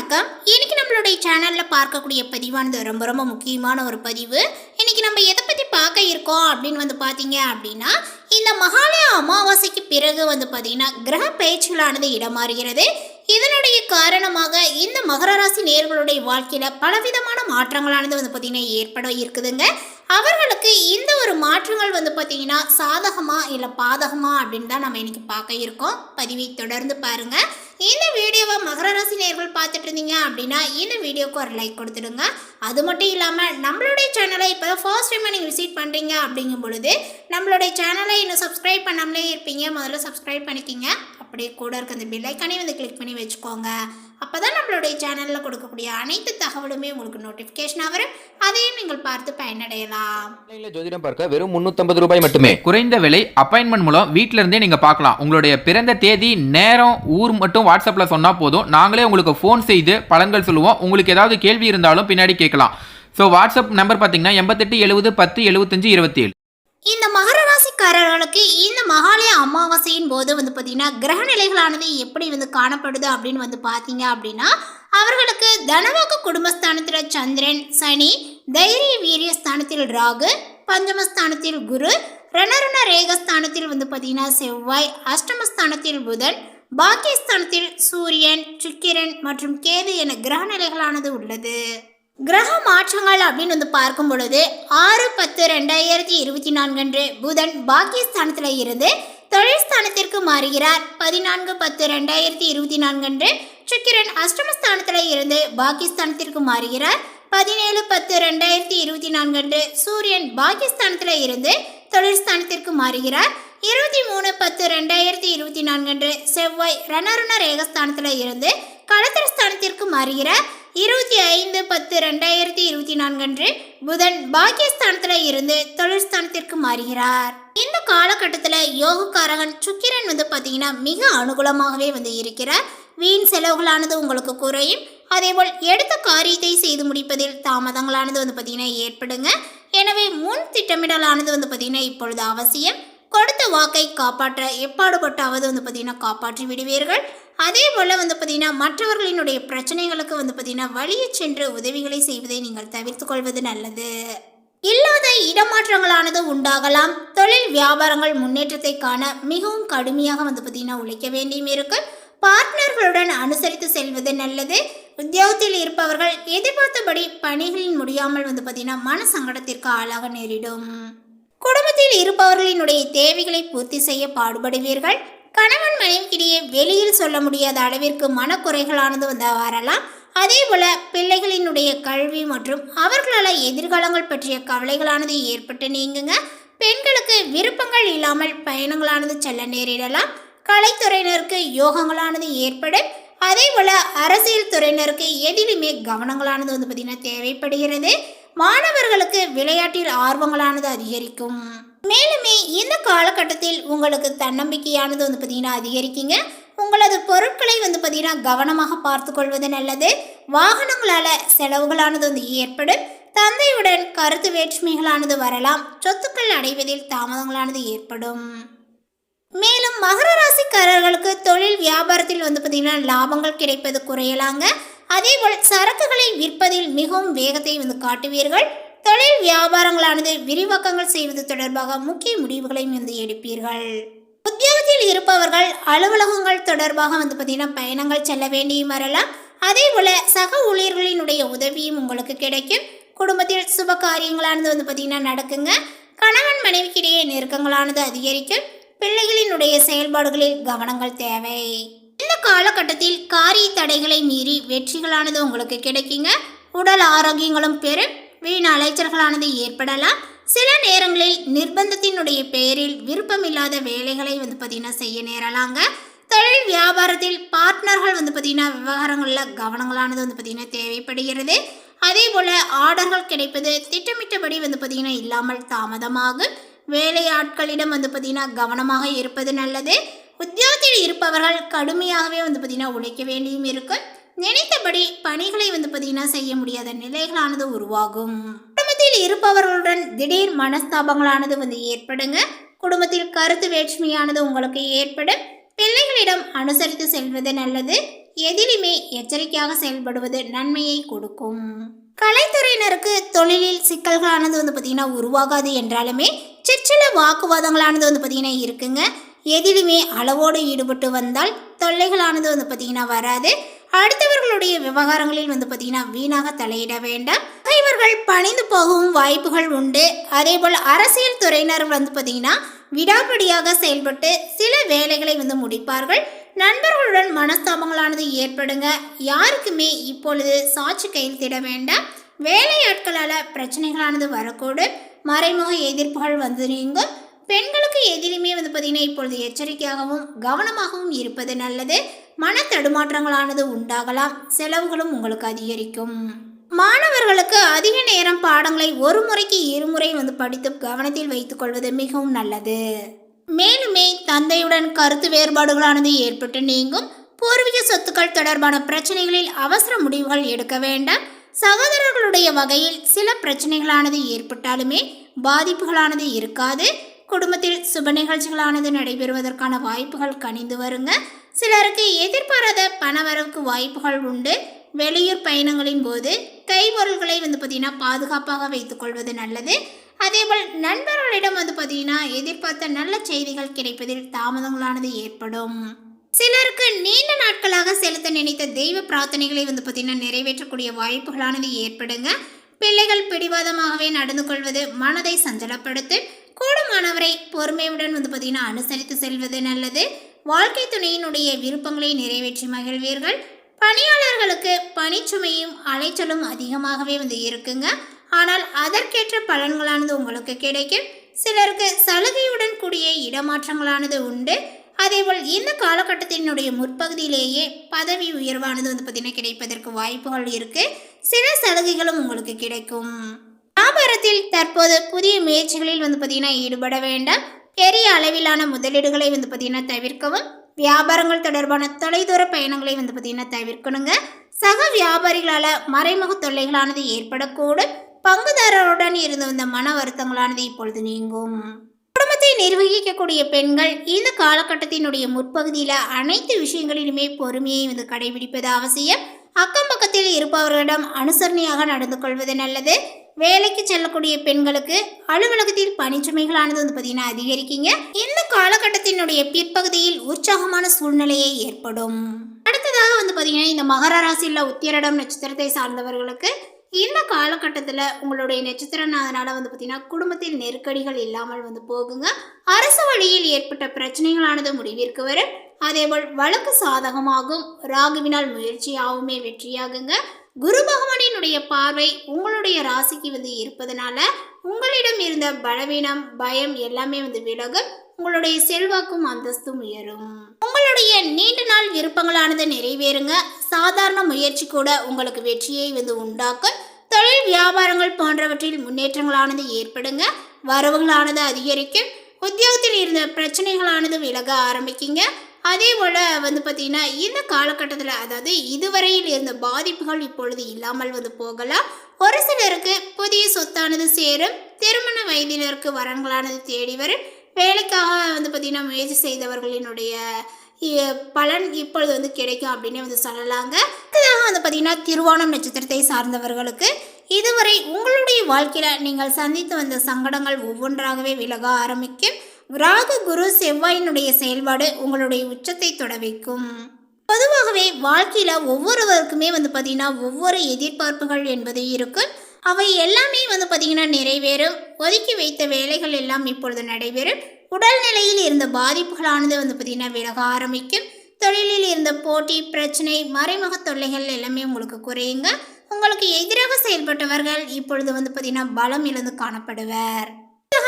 வணக்கம். இன்னைக்கு நம்மளுடைய சேனல்ல பார்க்கக்கூடிய பதிவானது ரொம்ப முக்கியமான ஒரு பதிவு. இன்னைக்கு நம்ம எதை பத்தி பார்க்க இருக்கோம் அப்படின்னு பாத்தீங்க அப்படின்னா, இந்த மகாலய அமாவாசைக்கு பிறகு பாத்தீங்கன்னா கிரக பெயர்ச்சிகளானது இடமாறுகிறது. இதனுடைய காரணமாக இந்த மகர ராசி நேயர்களுடைய வாழ்க்கையில பலவிதமான மாற்றங்களானது பாத்தீங்கன்னா ஏற்பட இருக்குதுங்க. அவர்களுக்கு இந்த ஒரு மாற்றங்கள் பாத்தீங்கன்னா சாதகமா இல்லை பாதகமா அப்படின்னு தான் நம்ம இன்னைக்கு பார்க்க இருக்கோம். பதிவை தொடர்ந்து பாருங்க. இந்த வீடியோவை மகர ராசி நேயர்கள் பார்த்துட்டு இருந்தீங்க அப்படின்னா இந்த வீடியோக்கு ஒரு லைக் கொடுத்துடுங்க. அது மட்டும் இல்லாமல் நம்மளுடைய சேனலை இப்போ ஃபர்ஸ்ட் டைம் நீங்கள் விசிட் பண்ணுறீங்க அப்படிங்கும் பொழுது நம்மளுடைய சேனலை இன்னும் சப்ஸ்கிரைப் பண்ணாமலே இருப்பீங்க. முதல்ல சப்ஸ்கிரைப் பண்ணிக்கிங்க. அப்படியே கூட இருக்க அந்த பெல் ஐக்கானே கிளிக் பண்ணி வச்சுக்கோங்க. அப்போ தான் நம்மளுடைய சேனலில் கொடுக்கக்கூடிய அனைத்து தகவலுமே உங்களுக்கு நோட்டிஃபிகேஷனாக வரும். அதையும் நீங்கள் பார்த்து பயனடையலாம். ஜோதிடம் பார்க்க வெறும் 350 ரூபாய் மட்டுமே. குறைந்த விலை அப்பாயின்மெண்ட் மூலம் வீட்டில இருந்தே நீங்க பார்க்கலாம். உங்களுடைய பிறந்த தேதி, நேரம், ஊர் மட்டும் வாட்ஸ்அப்ல சொன்னா போதும். நாங்களே உங்களுக்கு ஃபோன் செய்து பலன்கள் சொல்லுவோம். உங்களுக்கு ஏதாவது கேள்வி இருந்தாலும் பின்னாடி கேட்கலாம். ஸோ வாட்ஸ்அப் நம்பர் பார்த்தீங்கன்னா 88 70 10 75 27. இந்த மகர ராசிக்காரர்களுக்கு இந்த மகாலய அமாவாசையின் போது பார்த்தீங்கன்னா கிரக நிலைகளானது எப்படி காணப்படுது அப்படின்னு பார்த்தீங்க அப்படின்னா, அவர்களுக்கு தனவாக்கு குடும்பஸ்தானத்தில் சந்திரன், சனி, தைரிய வீரிய ஸ்தானத்தில் ராகு, பஞ்சமஸ்தானத்தில் குரு, ரணருண ரேகஸ்தானத்தில் பார்த்தீங்கன்னா செவ்வாய், அஷ்டமஸ்தானத்தில் புதன், பாக்கியஸ்தானத்தில் சூரியன், சுக்கிரன் மற்றும் கேது என கிரக நிலைகளானது உள்ளது. கிரக மாற்றங்கள் அப்படின்னு பார்க்கும் பொழுது 6/10/2024 அன்று புதன் பாக்கியஸ்தானத்தில் இருந்து தொழில் ஸ்தானத்திற்கு மாறுகிறார். 14/10/2024 அன்று சுக்கிரன் அஷ்டமஸ்தானத்தில் இருந்து பாக்கியஸ்தானத்திற்கு மாறுகிறார். 17/10/2024 அன்று சூரியன் பாக்கியஸ்தானத்தில் இருந்து தொழில் ஸ்தானத்திற்கு மாறுகிறார். 23/10/2024 அன்று செவ்வாய் ரணருண ரேகஸ்தானத்தில் இருந்து களத்திரஸ்தானத்திற்கு மாறுகிறார். 25/10/2024 அன்று புதன் பாக்கியஸ்தானத்தில் இருந்து தொழில் ஸ்தானத்திற்கு மாறுகிறார். இந்த காலகட்டத்தில் யோகக்காரகன் சுக்கிரன் பார்த்தீங்கன்னா மிக அனுகூலமாகவே இருக்கிறார். வீண் செலவுகளானது உங்களுக்கு குறையும். அதேபோல் எடுத்த காரியத்தை செய்து முடிப்பதில் தாமதங்களானது பார்த்தீங்கன்னா ஏற்படுங்க. எனவே முன் திட்டமிடலானது பார்த்தீங்கன்னா இப்பொழுது அவசியம். கொடுத்த வாக்கை காப்பாற்ற எப்பாடுபட்டாவது பார்த்தீங்கன்னா காப்பாற்றி விடுவீர்கள். அதே போல் பார்த்தீங்கன்னா மற்றவர்களினுடைய பிரச்சனைகளுக்கு பார்த்தீங்கன்னா வழியை சென்று உதவிகளை செய்வதை நீங்கள் தவிர்த்து கொள்வது நல்லது. இல்லாத இடமாற்றங்களானது உண்டாகலாம். தொழில் வியாபாரங்கள் முன்னேற்றத்தை காண மிகவும் கடுமையாக பார்த்தீங்கன்னா உழைக்க வேண்டியும் இருக்கு. பார்ட்னர்களுடன் அனுசரித்து செல்வது நல்லது. உத்தியோகத்தில் இருப்பவர்கள் எதிர்பார்த்தபடி பணிகளில் முடியாமல் பார்த்தீங்கன்னா மன சங்கடத்திற்கு ஆளாக நேரிடும். குடும்பத்தில் இருப்பவர்களினுடைய தேவைகளை பூர்த்தி செய்ய பாடுபடுவீர்கள். கணவன் மனைவிக்கிடையே வெளியில் சொல்ல முடியாத அளவிற்கு மனக்குறைகளானது வரலாம். அதே போல பிள்ளைகளினுடைய கல்வி மற்றும் அவர்களால் எதிர்காலங்கள் பற்றிய கவலைகளானது ஏற்பட்டு நீங்குங்க. பெண்களுக்கு விருப்பங்கள் இல்லாமல் பயணங்களானது செல்ல நேரிடலாம். கலைத்துறையினருக்கு யோகங்களானது ஏற்படும். அதே போல அரசியல் துறையினருக்கு எதிலுமே கவனங்களானது பார்த்தீங்கன்னா தேவைப்படுகிறது. மாணவர்களுக்கு விளையாட்டில் ஆர்வங்களானது அதிகரிக்கும். மேலுமே இந்த காலகட்டத்தில் உங்களுக்கு தன்னம்பிக்கையானது பார்த்தீங்கன்னா அதிகரிக்குங்க. உங்களது பொருட்களை பார்த்தீங்கன்னா கவனமாக பார்த்து கொள்வது நல்லது. வாகனங்களால் செலவுகளானது ஏற்படும். தந்தையுடன் கருத்து வேற்றுமைகளானது வரலாம். சொத்துக்கள் அடைவதில் தாமதங்களானது ஏற்படும். மேலும் மகர ராசிக்காரர்களுக்கு தொழில் வியாபாரத்தில் பார்த்தீங்கன்னா லாபங்கள் கிடைப்பது குறையலாங்க. அதேபோல் சரக்குகளை விற்பதில் மிகவும் வேகத்தை காட்டுவீர்கள். தொழில் வியாபாரங்களானது விரிவாக்கங்கள் செய்வது தொடர்பாக முக்கிய முடிவுகளையும் எடுப்பீர்கள். உத்தியோகத்தில் இருப்பவர்கள் அலுவலகங்கள் தொடர்பாக பார்த்தீங்கன்னா பயணங்கள் செல்ல வேண்டியும் வரலாம். அதே போல சக ஊழியர்களினுடைய உதவியும் உங்களுக்கு கிடைக்கும். குடும்பத்தில் சுப காரியங்களானது பார்த்தீங்கன்னா நடக்குங்க. கணவன் மனைவிக்கிடையே நெருக்கங்களானது அதிகரிக்கும். பிள்ளைகளினுடைய செயல்பாடுகளில் கவனங்கள் தேவை. இந்த காலகட்டத்தில் காரிய தடைகளை மீறி வெற்றிகளானது உங்களுக்கு கிடைக்குங்க. உடல் ஆரோக்கியங்களும் பெறும். வீண் அலைச்சல்களானது ஏற்படலாம். சில நேரங்களில் நிர்பந்தத்தினுடைய பெயரில் விருப்பமில்லாத வேலைகளை பார்த்தீங்கன்னா செய்ய நேரலாங்க. தொழில் வியாபாரத்தில் பார்ட்னர்கள் பார்த்தீங்கன்னா விவகாரங்களில் கவனங்களானது பார்த்தீங்கன்னா தேவைப்படுகிறது. அதே போல் ஆர்டர்கள் கிடைப்பது திட்டமிட்டபடி பார்த்தீங்கன்னா இல்லாமல் தாமதமாகும். வேலையாட்களிடம் பார்த்தீங்கன்னா கவனமாக இருப்பது நல்லது. உத்தியோகத்தில் இருப்பவர்கள் கடுமையாகவே பார்த்தீங்கன்னா உழைக்க வேண்டியும் இருக்கும். நினைத்தபடி பணிகளை பார்த்தீங்கன்னா செய்ய முடியாத நிலைகளானது உருவாகும். குடும்பத்தில் இருப்பவர்களுடன் திடீர் மனஸ்தாபங்களானது ஏற்படுங்க. குடும்பத்தில் கருத்து வேற்றுமையானது உங்களுக்கு ஏற்படும். பிள்ளைகளிடம் அனுசரித்து செல்வது நல்லது. எதிலுமே எச்சரிக்கையாக செயல்படுவது நன்மையை கொடுக்கும். கலைத்துறையினருக்கு தொழிலில் சிக்கல்களானது வந்து பார்த்தீங்கன்னா உருவாகாது என்றாலுமே சிற்சில வாக்குவாதங்களானது வந்து பார்த்தீங்கன்னா இருக்குங்க. எதிலுமே அளவோடு ஈடுபட்டு வந்தால் தொல்லைகளானது வந்து பார்த்தீங்கன்னா வராது. அடுத்தவர்களுடைய விவகாரங்களில் வந்து பார்த்தீங்கன்னா வீணாக தலையிட வேண்டாம். இவர்கள் பணிந்து போகவும் வாய்ப்புகள் உண்டு. அதேபோல் அரசியல் துறையினர் வந்து பார்த்தீங்கன்னா விடாப்பிடியாக செயல்பட்டு சில வேலைகளை வந்து முடிப்பார்கள். நண்பர்களுடன் மனஸ்தாபங்களானது ஏற்படுங்க. யாருக்குமே இப்பொழுது சாட்சி கையெழுத்திட வேண்டாம். வேலையாட்களால் பிரச்சனைகளானது வரக்கூடும். மறைமுக எதிர்ப்புகள் வந்து நீங்கும். பெண்களுக்கு எதிலுமே வந்து பார்த்தீங்கன்னா இப்பொழுது எச்சரிக்கையாகவும் கவனமாகவும் இருப்பது நல்லது. மன தடுமாற்றங்களானது உண்டாகலாம். செலவுகளும் உங்களுக்கு அதிகரிக்கும். மாணவர்களுக்கு அதிக நேரம் பாடங்களை ஒரு முறைக்கு இருமுறை வந்து படித்து கவனத்தில் வைத்துக் கொள்வது மிகவும் நல்லது. மேலுமே தந்தையுடன் கருத்து வேறுபாடுகளானது ஏற்பட்டு நீங்கும். பூர்வீக சொத்துக்கள் தொடர்பான பிரச்சனைகளில் அவசர முடிவுகள் எடுக்க வேண்டாம். சகோதரர்களுடைய வகையில் சில பிரச்சனைகளானது ஏற்பட்டாலுமே பாதிப்புகளானது இருக்காது. குடும்பத்தில் சுப நிகழ்ச்சிகளானது நடைபெறுவதற்கான வாய்ப்புகள் கனிந்து வருங்க. சிலருக்கு எதிர்பாராத பணவரவுக்கு வாய்ப்புகள் உண்டு. வெளியூர் பயணங்களின் போது கைப்பொருள்களை வந்து பார்த்தீங்கன்னா பாதுகாப்பாக வைத்துக் கொள்வது நல்லது. அதேபோல் நண்பர்களிடம் வந்து பார்த்தீங்கன்னா எதிர்பார்த்த நல்ல செய்திகள் கிடைப்பதில் தாமதங்களானது ஏற்படும். சிலருக்கு நீண்ட நாட்களாக செலுத்த நினைத்த தெய்வ பிரார்த்தனைகளை வந்து பார்த்தீங்கன்னா நிறைவேற்றக்கூடிய வாய்ப்புகளானது ஏற்படுங்க. பிள்ளைகள் பிடிவாதமாகவே நடந்து கொள்வது மனதை சஞ்சலப்படுத்து. கூடுமானவரை பொறுமையுடன் வந்து பார்த்தீங்கன்னா அனுசரித்து செல்வது நல்லது. வாழ்க்கை துணையினுடைய விருப்பங்களை நிறைவேற்றி மகிழ்வீர்கள். பணியாளர்களுக்கு பணிச்சுமையும் அலைச்சலும் அதிகமாகவே வந்து இருக்குங்க. ஆனால் அதற்கேற்ற பலன்களானது உங்களுக்கு கிடைக்கும். சிலருக்கு சலுகையுடன் கூடிய இடமாற்றங்களானது உண்டு. அதேபோல் இந்த காலகட்டத்தினுடைய முற்பகுதியிலேயே பதவி உயர்வானது வந்து பார்த்தீங்கன்னா கிடைப்பதற்கு வாய்ப்புகள் இருக்கு. சில சலுகைகளும் உங்களுக்கு கிடைக்கும். வியாபாரத்தில் தற்போது புதிய முயற்சிகளில் வந்து பார்த்தீங்கன்னா ஈடுபட வேண்டாம். பெரிய அளவிலான முதலீடுகளை வந்து பார்த்தீங்கன்னா தவிர்க்கவும். வியாபாரங்கள் தொடர்பான தொலைதூர பயணங்களை வந்து பார்த்தீங்கன்னா தவிர்க்கணுங்க. சக வியாபாரிகளால் மறைமுக தொல்லைகளானது ஏற்படக்கூடும். பங்குதாரருடன் இருந்து வந்த மன வருத்தங்களானது இப்பொழுது நீங்கும். குடும்பத்தை நிர்வகிக்கக்கூடிய பெண்கள் இந்த காலகட்டத்தினுடைய முற்பகுதியில் அனைத்து விஷயங்களிலுமே பொறுமையை வந்து கடைபிடிப்பது அவசியம். அக்கம் பக்கத்தில் இருப்பவர்களிடம் அனுசரணையாக நடந்து கொள்வது நல்லது. வேலைக்கு செல்லக்கூடிய பெண்களுக்கு அலுவலகத்தில் பணிச்சுமைகளானது வந்து பார்த்தீங்கன்னா அதிகரிக்குங்க. இந்த காலகட்டத்தினுடைய பிற்பகுதியில் உற்சாகமான சூழ்நிலையை ஏற்படும். அடுத்ததாக வந்து பார்த்தீங்கன்னா இந்த மகர ராசியில் உத்திரடம் நட்சத்திரத்தை சார்ந்தவர்களுக்கு இந்த காலகட்டத்தில் உங்களுடைய நட்சத்திரனாதனால வந்து பார்த்தீங்கன்னா குடும்பத்தில் நெருக்கடிகள் இல்லாமல் வந்து போகுங்க. அரசு வழியில் ஏற்பட்ட பிரச்சனைகளானது முடிவிற்கு வரும். அதேபோல் வழக்கு சாதகமாகும். ராகுவினால் முயற்சியாகவுமே வெற்றியாகுங்க. குரு பகவானினுடைய பார்வை உங்களுடைய ராசிக்கு வந்து இருப்பதனால உங்களிடம் இருந்த பலவீனம் பயம் எல்லாமே வந்து விலகும். உங்களுடைய செல்வாக்கும் அந்தஸ்தும் உயரும். உங்களுடைய நீண்ட நாள் விருப்பங்களானது நிறைவேறுங்க. சாதாரண முயற்சி கூட உங்களுக்கு வெற்றியை வந்து உண்டாக்கும். தொழில் வியாபாரங்கள் போன்றவற்றில் முன்னேற்றங்களானது ஏற்படுங்க. வரவுகளானது அதிகரிக்கும். உத்தியோகத்தில் இருந்த பிரச்சனைகளானது விலக ஆரம்பிக்குங்க. அதே போல் வந்து பார்த்தீங்கன்னா இந்த காலகட்டத்தில் அதாவது இதுவரையில் இருந்த பாதிப்புகள் இப்பொழுது இல்லாமல் வந்து போகலாம். ஒரு சிலருக்கு புதிய சொத்தானது சேரும். திருமண வயதினருக்கு வரன்களானது தேடி வரும். வேலைக்காக வந்து பார்த்தீங்கன்னா முயற்சி செய்தவர்களினுடைய பலன் இப்பொழுது வந்து கிடைக்கும் அப்படின்னு வந்து சொல்லலாங்க. அடுத்ததாக வந்து பார்த்தீங்கன்னா திருவோணம் நட்சத்திரத்தை சார்ந்தவர்களுக்கு இதுவரை உங்களுடைய வாழ்க்கையில் நீங்கள் சந்தித்து வந்த சங்கடங்கள் ஒவ்வொன்றாகவே விலக ஆரம்பிக்கும். ராகு குரு செவ்வாயினுடைய செயல்பாடு உங்களுடைய உச்சத்தை தொட வைக்கும். பொதுவாகவே வாழ்க்கையில் ஒவ்வொருவருக்குமே வந்து பார்த்தீங்கன்னா ஒவ்வொரு எதிர்பார்ப்புகள் என்பது இருக்கும். அவை எல்லாமே வந்து பார்த்தீங்கன்னா நிறைவேறும். ஒதுக்கி வைத்த வேலைகள் எல்லாம் இப்பொழுது நடைபெறும். உடல்நிலையில் இருந்த பாதிப்புகளானது வந்து பார்த்தீங்கன்னா விலக ஆரம்பிக்கும். தொழிலில் இருந்த போட்டி பிரச்சனை மறைமுக தொல்லைகள் எல்லாமே உங்களுக்கு குறையுங்க. உங்களுக்கு எதிராக செயல்பட்டவர்கள் இப்பொழுது வந்து பார்த்தீங்கன்னா பலம் இழந்து காணப்படுவர்.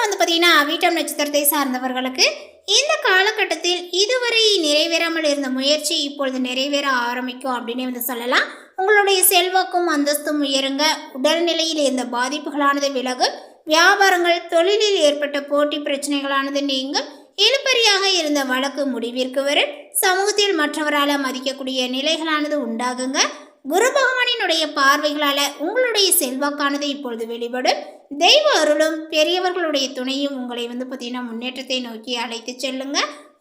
வந்து பார்த்தீங்கன்னா அவிட்டம் நட்சத்திரத்தை சார்ந்தவர்களுக்கு இந்த காலகட்டத்தில் இதுவரை நிறைவேறாமல் இருந்த முயற்சி இப்பொழுது நிறைவேற ஆரம்பிக்கும் அப்படின்னு வந்து சொல்லலாம். உங்களுடைய செல்வாக்கும் அந்தஸ்தும் உயருங்க. உடல்நிலையில் இருந்த பாதிப்புகளானது விலகும். வியாபாரங்கள் தொழிலில் ஏற்பட்ட போட்டி பிரச்சனைகளானது நீங்கும். இழுபறியாக இருந்த வழக்கு முடிவிற்கு வரும். சமூகத்தில் மற்றவரால் மதிக்கக்கூடிய நிலைகளானது உண்டாகுங்க. குரு பகவானினுடைய பார்வைகளால் உங்களுடைய செல்வாக்கானது இப்பொழுது வெளிப்படும். தெய்வ அருளும் பெரியவர்களுடைய துணையும் உங்களை வந்து பார்த்தீங்கன்னா முன்னேற்றத்தை நோக்கி அழைத்து செல்லுங்க.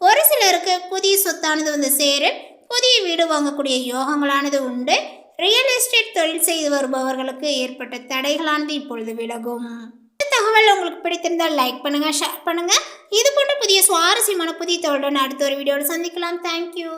ஒரு சிலருக்கு புதிய சொத்தானது வந்து சேரும். புதிய வீடு வாங்கக்கூடிய யோகங்களானது உண்டு. ரியல் எஸ்டேட் தொழில் செய்து வருபவர்களுக்கு ஏற்பட்ட தடைகளானது இப்பொழுது விலகும். இந்த தகவல் உங்களுக்கு பிடித்திருந்தால் லைக் பண்ணுங்க, ஷேர் பண்ணுங்க. இது போன்ற புதிய சுவாரஸ்யமான புதிய தகவலுடன் அடுத்த ஒரு வீடியோவில் சந்திக்கலாம். தேங்க்யூ.